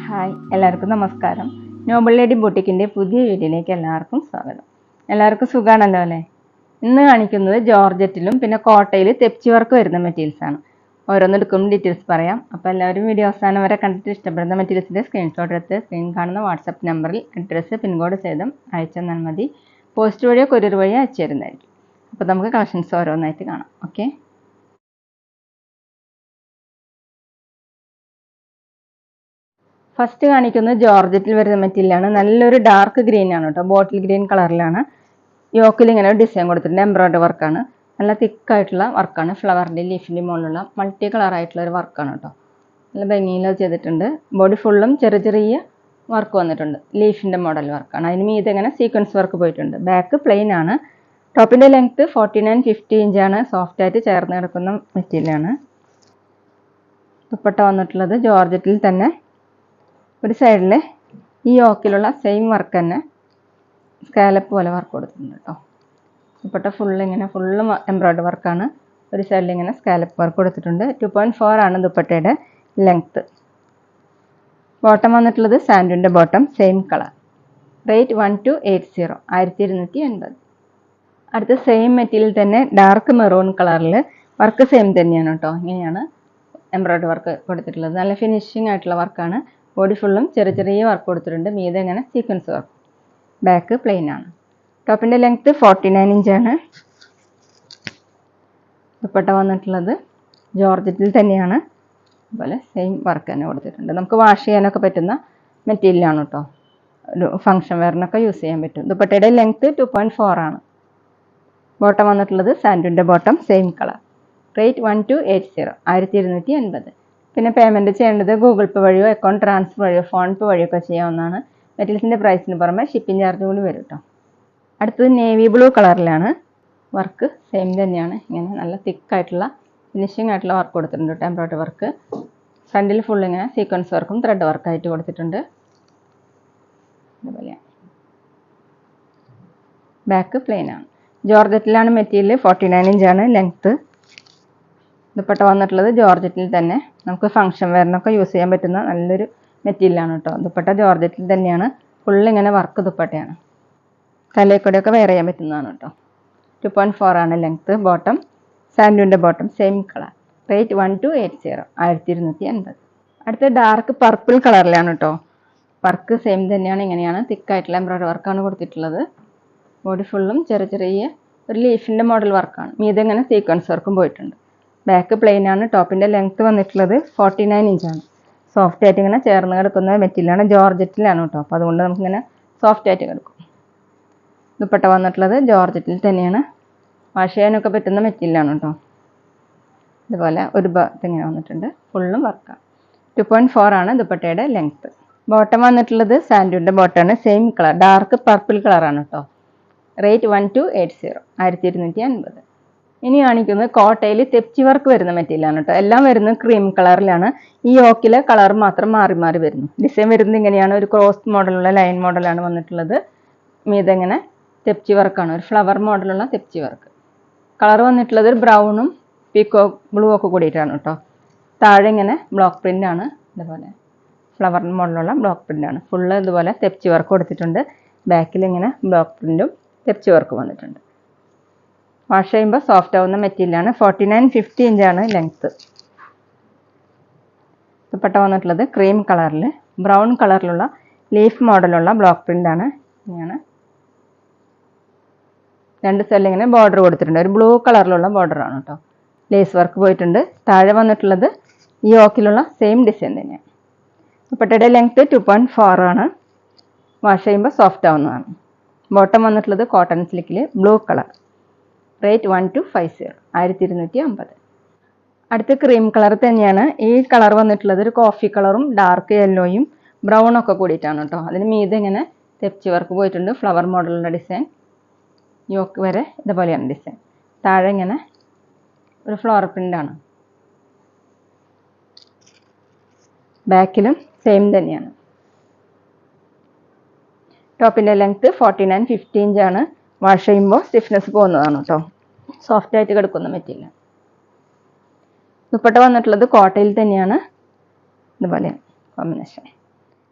Hi, എല്ലാവർക്കും നമസ്കാരം. Noble lady ബൊട്ടിക്കിൻ്റെ പുതിയ വീഡിയോയിലേക്ക് എല്ലാവർക്കും സ്വാഗതം. എല്ലാവർക്കും സുഖമാണല്ലോ അല്ലേ? ഇന്ന് കാണിക്കുന്നത് ജോർജറ്റിലും പിന്നെ കോട്ടയിൽ തെപ്ചി വർക്ക് വരുന്ന മെറ്റീരിയൽസ് ആണ്. ഓരോന്നെടുക്കും ഡീറ്റെയിൽസ് പറയാം. അപ്പോൾ എല്ലാവരും വീഡിയോ അവസാനം വരെ കണ്ടിട്ട് ഇഷ്ടപ്പെടുന്ന മെറ്റീരിയൽസിൻ്റെ സ്ക്രീൻഷോട്ട് എടുത്ത് സ്ക്രീൻ കാണുന്ന വാട്സപ്പ് നമ്പറിൽ അഡ്രസ്സ് പിൻകോഡ് സഹിതം അയച്ചു തന്നാൽ മതി. പോസ്റ്റ് വഴിയോ കൊറിയർ വഴിയോ അയച്ചു തരുന്നതായിരിക്കും. അപ്പോൾ നമുക്ക് കളക്ഷൻസ് ഓരോന്നായിട്ട് കാണാം. ഓക്കെ, ഫസ്റ്റ് കാണിക്കുന്നത് ജോർജറ്റിൽ വരുന്ന മെറ്റീരിയലാണ്. നല്ലൊരു ഡാർക്ക് ഗ്രീൻ ആണ് കേട്ടോ, ബോട്ടിൽ ഗ്രീൻ കളറിലാണ്. യോക്കിൽ ഇങ്ങനെ ഒരു ഡിസൈൻ കൊടുത്തിട്ടുണ്ട്, എംബ്രോയ്ഡറി വർക്കാണ്. നല്ല തിക്കായിട്ടുള്ള വർക്കാണ്, ഫ്ലവറിൻ്റെ ലീഫിൻ്റെ മുകളിലുള്ള മൾട്ടി കളറായിട്ടുള്ള ഒരു വർക്കാണ് കേട്ടോ. നല്ല ഭംഗിയിൽ ചെയ്തിട്ടുണ്ട്. ബോഡി ഫുള്ളും ചെറിയ ചെറിയ വർക്ക് വന്നിട്ടുണ്ട്, ലീഫിൻ്റെ മോഡൽ വർക്കാണ്. അതിന് മീതെ ഇങ്ങനെ സീക്വൻസ് വർക്ക് പോയിട്ടുണ്ട്. ബാക്ക് പ്ലെയിൻ ആണ്. ടോപ്പിൻ്റെ ലെങ്ത്ത് 49-50 ഇഞ്ചാണ്. സോഫ്റ്റ് ആയിട്ട് ചേർന്ന് കിടക്കുന്ന മെറ്റീരിയലാണ്. ദുപ്പട്ട വന്നിട്ടുള്ളത് ജോർജറ്റിൽ തന്നെ. ഒരു സൈഡിൽ ഈ യോക്കിലുള്ള സെയിം വർക്ക് തന്നെ സ്കാലപ്പ് പോലെ വർക്ക് കൊടുത്തിട്ടുണ്ട് കേട്ടോ. ദുപ്പട്ട ഇങ്ങനെ ഫുള്ള് എംബ്രോയ്ഡറി വർക്കാണ്. ഒരു സൈഡിൽ ഇങ്ങനെ സ്കാലപ്പ് വർക്ക് കൊടുത്തിട്ടുണ്ട്. 2.4 ആണ് ദുപ്പട്ടയുടെ ലെങ്ത്ത്. ബോട്ടം വന്നിട്ടുള്ളത് സാൻഡുവിൻ്റെ ബോട്ടം, സെയിം കളർ. റേറ്റ് 1280, 1280. അടുത്ത സെയിം മെറ്റീരിയൽ തന്നെ ഡാർക്ക് മെറൂൺ കളറിൽ വർക്ക് സെയിം തന്നെയാണ് കേട്ടോ. ഇങ്ങനെയാണ് എംബ്രോയ്ഡറി വർക്ക് കൊടുത്തിട്ടുള്ളത്. നല്ല ഫിനിഷിംഗ് ആയിട്ടുള്ള വർക്കാണ്. ബോഡി ഫുള്ളും ചെറിയ ചെറിയ വർക്ക് കൊടുത്തിട്ടുണ്ട്. മീതെ ഇങ്ങനെ സീക്വൻസ് വർക്ക്. ബാക്ക് പ്ലെയിൻ ആണ്. ടോപ്പിൻ്റെ ലെങ്ത്ത് 49 ഇഞ്ചാണ്. ദുപ്പട്ട വന്നിട്ടുള്ളത് ജോർജറ്റിൽ തന്നെയാണ്. അതുപോലെ സെയിം വർക്ക് തന്നെ കൊടുത്തിട്ടുണ്ട്. നമുക്ക് വാഷ് ചെയ്യാനൊക്കെ പറ്റുന്ന മെറ്റീരിയലാണ് കേട്ടോ. ഒരു ഫംഗ്ഷൻ വെയറിനൊക്കെ യൂസ് ചെയ്യാൻ പറ്റും. ദുപ്പട്ടയുടെ ലെങ്ത്ത് 2.4 ആണ്. ബോട്ടം വന്നിട്ടുള്ളത് സാൻഡുവിൻ്റെ ബോട്ടം, സെയിം കളർ. റേറ്റ് 1280, 1280. പിന്നെ പേയ്മെൻറ്റ് ചെയ്യേണ്ടത് ഗൂഗിൾ പേ വഴിയോ അക്കൗണ്ട് ട്രാൻസ്ഫർ വഴിയോ ഫോൺ പേ വഴിയോ ഒക്കെ ചെയ്യാവുന്നതാണ്. മെറ്റീരിയൽസിൻ്റെ പ്രൈസിന് പുറമെ ഷിപ്പിംഗ് ചാർജ് കൂടി വരും കേട്ടോ. അടുത്തത് നേവി ബ്ലൂ കളറിലാണ്. വർക്ക് സെയിം തന്നെയാണ്. ഇങ്ങനെ നല്ല തിക്കായിട്ടുള്ള ഫിനിഷിംഗ് ആയിട്ടുള്ള വർക്ക് കൊടുത്തിട്ടുണ്ട് കേട്ടോ, എംബ്രോയ്ഡറി വർക്ക്. ഫ്രണ്ടിൽ ഫുൾ ഇങ്ങനെ സീക്വൻസ് വർക്കും ത്രെഡ് വർക്കായിട്ട് കൊടുത്തിട്ടുണ്ട്. അതുപോലെയാണ്. ബാക്ക് പ്ലെയിൻ ആണ്. ജോർജറ്റിലാണ് മെറ്റീരിയൽ. 49 ഇഞ്ചാണ് ലെങ്ത്ത്. ദുപ്പട്ട വന്നിട്ടുള്ളത് ജോർജറ്റിൽ തന്നെ. നമുക്ക് ഫംഗ്ഷൻ വെയറിനൊക്കെ യൂസ് ചെയ്യാൻ പറ്റുന്ന നല്ലൊരു മെറ്റീരിയലാണ് കേട്ടോ. ദുപ്പട്ട ജോർജറ്റിൽ തന്നെയാണ്. ഇങ്ങനെ വർക്ക് ദുപ്പട്ടയാണ്. തലയിൽക്കൂടെയൊക്കെ വെയർ ചെയ്യാൻ പറ്റുന്നതാണ് കേട്ടോ. 2.4 ആണ് ലെങ്ത്ത്. ബോട്ടം സാൻഡുവിൻ്റെ ബോട്ടം, സെയിം കളർ. റേറ്റ് 1280, 1280. അടുത്ത ഡാർക്ക് പർപ്പിൾ കളറിലാണ് കേട്ടോ. വർക്ക് സെയിം തന്നെയാണ്. ഇങ്ങനെയാണ് തിക്കായിട്ടുള്ള എംബ്രോയ്ഡറി വർക്കാണ് കൊടുത്തിട്ടുള്ളത്. ബോഡി ഫുള്ളും ചെറിയ ചെറിയ ഒരു ലീഫിൻ്റെ മോഡൽ വർക്കാണ്. മീതെ ഇങ്ങനെ സീക്വൻസ് വർക്കും പോയിട്ടുണ്ട്. ബാക്ക് പ്ലെയിൻ ആണ്. ടോപ്പിൻ്റെ ലെങ്ത്ത് വന്നിട്ടുള്ളത് 49 ഇഞ്ചാണ്. സോഫ്റ്റ് ആയിട്ട് ഇങ്ങനെ ചേർന്ന് കിടക്കുന്ന മെറ്റീരിയലാണ്. ജോർജറ്റിലാണ് കേട്ടോ. അപ്പോൾ അതുകൊണ്ട് നമുക്കിങ്ങനെ സോഫ്റ്റ് ആയിട്ട് കിടക്കും. ദുപ്പട്ട വന്നിട്ടുള്ളത് ജോർജറ്റിൽ തന്നെയാണ്. വാഷ് ചെയ്യാനൊക്കെ പറ്റുന്ന മെറ്റീരിയലാണ് കേട്ടോ. ഇതുപോലെ ഒരു ഭാഗത്ത് ഇങ്ങനെ വന്നിട്ടുണ്ട്. ഫുള്ളും വർക്കാണ്. 2.4 ആണ് ദുപ്പട്ടയുടെ ലെങ്ത്ത്. ബോട്ടം വന്നിട്ടുള്ളത് സാൻഡുവിൻ്റെ ബോട്ടമാണ്, സെയിം കളർ. ഡാർക്ക് പർപ്പിൾ കളറാണ് കേട്ടോ. റേറ്റ് 1280, 1250. ഇനി കാണിക്കുന്നത് കോട്ടയിൽ തെപ്ചി വർക്ക് വരുന്ന മെറ്റീരിയലാണ് കേട്ടോ. എല്ലാം വരുന്നത് ക്രീം കളറിലാണ്. ഈ യോക്കിലെ കളർ മാത്രം മാറി മാറി വരുന്നു. ഡിസൈൻ വരുന്നത് ഇങ്ങനെയാണ്. ഒരു ക്രോസ് മോഡലുള്ള ലൈൻ മോഡലാണ് വന്നിട്ടുള്ളത്. മീതെ ഇങ്ങനെ തെപ്ചി വർക്കാണ്, ഒരു ഫ്ലവർ മോഡലുള്ള തെപ്ചി വർക്ക്. കളർ വന്നിട്ടുള്ളത് ഒരു ബ്രൗണും പീക്കോ ബ്ലൂ ഒക്കെ കൂടിയിട്ടാണ് കേട്ടോ. താഴെ ഇങ്ങനെ ബ്ലോക്ക് പ്രിൻ്റ് ആണ്. ഇതുപോലെ ഫ്ലവർ മോഡലുള്ള ബ്ലോക്ക് പ്രിൻ്റ് ആണ്. ഫുള്ള് ഇതുപോലെ തെപ്ചി വർക്ക് കൊടുത്തിട്ടുണ്ട്. ബാക്കിൽ ഇങ്ങനെ ബ്ലോക്ക് പ്രിൻറ്റും തെപ്ചി വർക്ക് വന്നിട്ടുണ്ട്. വാഷ് ചെയ്യുമ്പോൾ സോഫ്റ്റ് ആവുന്ന മെറ്റീരിയലാണ്. 49-50 ഇഞ്ചാണ് ലെങ്ത്ത്. ദുപ്പട്ട വന്നിട്ടുള്ളത് ക്രീം കളറിൽ ബ്രൗൺ കളറിലുള്ള ലീഫ് മോഡലുള്ള ബ്ലോക്ക് പ്രിൻ്റാണ്. ഇങ്ങനെയാണ്. രണ്ട് സൈഡിൽ ഇങ്ങനെ ബോർഡർ കൊടുത്തിട്ടുണ്ട്. ഒരു ബ്ലൂ കളറിലുള്ള ബോർഡറാണ് കേട്ടോ. ലേസ് വർക്ക് പോയിട്ടുണ്ട്. താഴെ വന്നിട്ടുള്ളത് ഈ യോക്കിലുള്ള സെയിം ഡിസൈൻ തന്നെയാണ്. ദുപ്പട്ടയുടെ ലെങ്ത്ത് 2.4 ആണ്. വാഷ് ചെയ്യുമ്പോൾ സോഫ്റ്റ് ആവുന്നതാണ്. ബോട്ടം വന്നിട്ടുള്ളത് കോട്ടൺ സിൽക്കിൽ ബ്ലൂ കളർ. റേറ്റ് 1250, 1250. അടുത്ത ക്രീം കളർ തന്നെയാണ്. ഈ കളർ വന്നിട്ടുള്ളത് ഒരു കോഫി കളറും ഡാർക്ക് യെല്ലോയും ബ്രൗൺ ഒക്കെ കൂടിയിട്ടാണ് കേട്ടോ. അതിന് മീതെ ഇങ്ങനെ തെപ്ചി വർക്ക് പോയിട്ടുണ്ട്. ഫ്ലവർ മോഡലുള്ള ഡിസൈൻ. യോക്ക് വരെ ഇതുപോലെയാണ് ഡിസൈൻ. താഴെ ഇങ്ങനെ ഒരു ഫ്ലോർ പ്രിൻ്റാണ്. ബാക്കിലും സെയിം തന്നെയാണ്. ടോപ്പിൻ്റെ ലെങ്ത്ത് 49-50 ഇഞ്ചാണ്. വാഷ് ചെയ്യുമ്പോൾ സ്റ്റിഫ്നെസ് പോകുന്നതാണ് കേട്ടോ. സോഫ്റ്റ് ആയിട്ട് കിടക്കുന്ന മെറ്റീരിയൽ. ദുപ്പട്ട വന്നിട്ടുള്ളത് കോട്ടയിൽ തന്നെയാണ്. ഇതുപോലെ കോമ്പിനേഷൻ.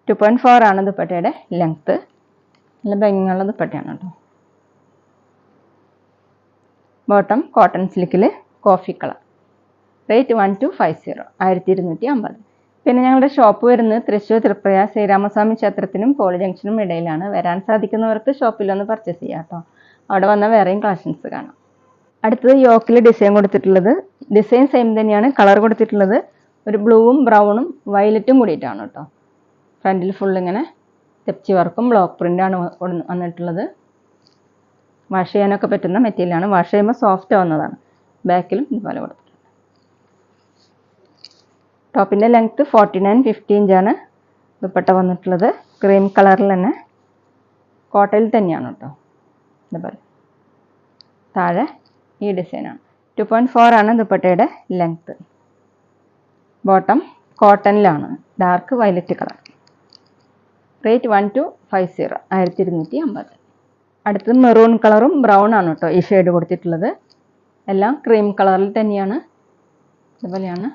2.4 ആണ് ദുപ്പട്ടയുടെ ലെങ്ത്ത്. നല്ല ഭംഗിയുള്ള ദുപ്പട്ടയാണ് കേട്ടോ. ബോട്ടം കോട്ടൺ സിൽക്കിൽ കോഫി കളർ. റേറ്റ് 1250, 1250. പിന്നെ ഞങ്ങളുടെ ഷോപ്പ് വരുന്നത് തൃശ്ശൂർ തൃപ്രയാർ ശ്രീരാമസ്വാമി ക്ഷേത്രത്തിനും പോളി ജംഗ്ഷനും ഇടയിലാണ്. വരാൻ സാധിക്കുന്നവർക്ക് ഷോപ്പിലൊന്ന് പർച്ചേസ് ചെയ്യാം കേട്ടോ. അവിടെ വന്നാൽ വേറെയും കളക്ഷൻസ് കാണാം. അടുത്തത് യോക്കിൽ ഡിസൈൻ കൊടുത്തിട്ടുള്ളത്. ഡിസൈൻ സെയിം തന്നെയാണ്. കളർ കൊടുത്തിട്ടുള്ളത് ഒരു ബ്ലൂവും ബ്രൗണും വയലറ്റും കൂടിയിട്ടാണ് കേട്ടോ. ഫ്രണ്ടിൽ ഫുൾ ഇങ്ങനെ തെപ്ചി വർക്കും ബ്ലോക്ക് പ്രിൻ്റാണ് വന്നിട്ടുള്ളത്. വാഷ് ചെയ്യാനൊക്കെ പറ്റുന്ന മെറ്റീരിയലാണ്. വാഷ് ചെയ്യുമ്പോൾ സോഫ്റ്റ് ആവുന്നതാണ്. ബാക്കിലും ഇതുപോലെ കൊടുത്തിട്ടുണ്ട്. ടോപ്പിൻ്റെ ലെങ്ത്ത് 49-50 ഇഞ്ചാണ്. ദുപ്പട്ട വന്നിട്ടുള്ളത് ക്രീം കളറിൽ തന്നെ കോട്ടയിൽ തന്നെയാണ് കേട്ടോ. ഇതുപോലെ താഴെ ഈ ഡിസൈനാണ്. 2.4 ആണ് ദുപ്പട്ടയുടെ ലെങ്ത്ത്. ബോട്ടം കോട്ടണിലാണ്, ഡാർക്ക് വയലറ്റ് കളർ. റേറ്റ് 1250, 1250. അടുത്തത് മെറൂൺ കളറും ബ്രൗൺ ആണ് കേട്ടോ ഈ ഷെയ്ഡ് കൊടുത്തിട്ടുള്ളത്. എല്ലാം ക്രീം കളറിൽ തന്നെയാണ്. ഇതുപോലെയാണ്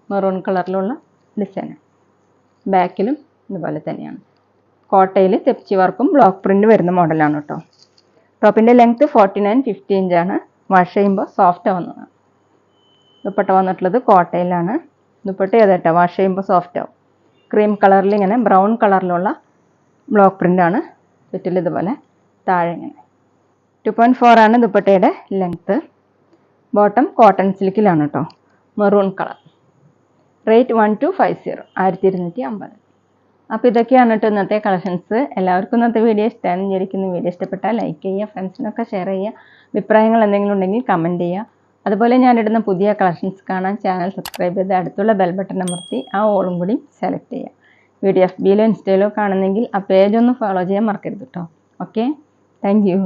മെറൂൺ കളറിലുള്ള ഡിസൈൻ. ബാക്കിലും ഇതുപോലെ തന്നെയാണ്. കോട്ടയിൽ തെപ്ചി വർക്കും ബ്ലോക്ക് പ്രിൻ്റ് വരുന്ന മോഡലാണ് കേട്ടോ. ടോപ്പിൻ്റെ ലെങ്ത്ത് 49-50 ഇഞ്ചാണ്. വാഷ് ചെയ്യുമ്പോൾ സോഫ്റ്റ് ആവുന്നതാണ്. ദുപ്പട്ട വന്നിട്ടുള്ളത് കോട്ടയിലാണ്. ദുപ്പട്ട ഏതാട്ടോ വാഷ് ചെയ്യുമ്പോൾ സോഫ്റ്റ് ആവും. ക്രീം കളറിൽ ഇങ്ങനെ ബ്രൗൺ കളറിലുള്ള ബ്ലോക്ക് പ്രിൻ്റാണ്. ചുറ്റിൽ ഇതുപോലെ താഴെ ഇങ്ങനെ. 2.4 ആണ് ദുപ്പട്ടയുടെ ലെങ്ത്ത്. ബോട്ടം കോട്ടൺ സിൽക്കിലാണ് കേട്ടോ, മെറൂൺ കളർ. റേറ്റ് 1250, 1250. അപ്പോൾ ഇതൊക്കെയാണ് കേട്ടോ ഇന്നത്തെ കളക്ഷൻസ്. എല്ലാവർക്കും ഇന്നത്തെ വീഡിയോ ഇഷ്ടമാണ് വിചാരിക്കുന്നു. വീഡിയോ ഇഷ്ടപ്പെട്ടാൽ ലൈക്ക് ചെയ്യുക, ഫ്രണ്ട്സിനൊക്കെ ഷെയർ ചെയ്യുക. അഭിപ്രായങ്ങൾ എന്തെങ്കിലും ഉണ്ടെങ്കിൽ കമൻറ്റ് ചെയ്യുക. അതുപോലെ ഞാനിടുന്ന പുതിയ കളക്ഷൻസ് കാണാൻ ചാനൽ സബ്സ്ക്രൈബ് ചെയ്ത് അടുത്തുള്ള ബെൽ ബട്ടൺ അമർത്തി ആ ഓളും കൂടി സെലക്ട് ചെയ്യുക. വീഡിയോ FBയിലോ ഇൻസ്റ്റയിലോ കാണുന്നെങ്കിൽ ആ പേജ് ഒന്ന് ഫോളോ ചെയ്യാൻ മറക്കരുത് കേട്ടോ. Okay, thank you.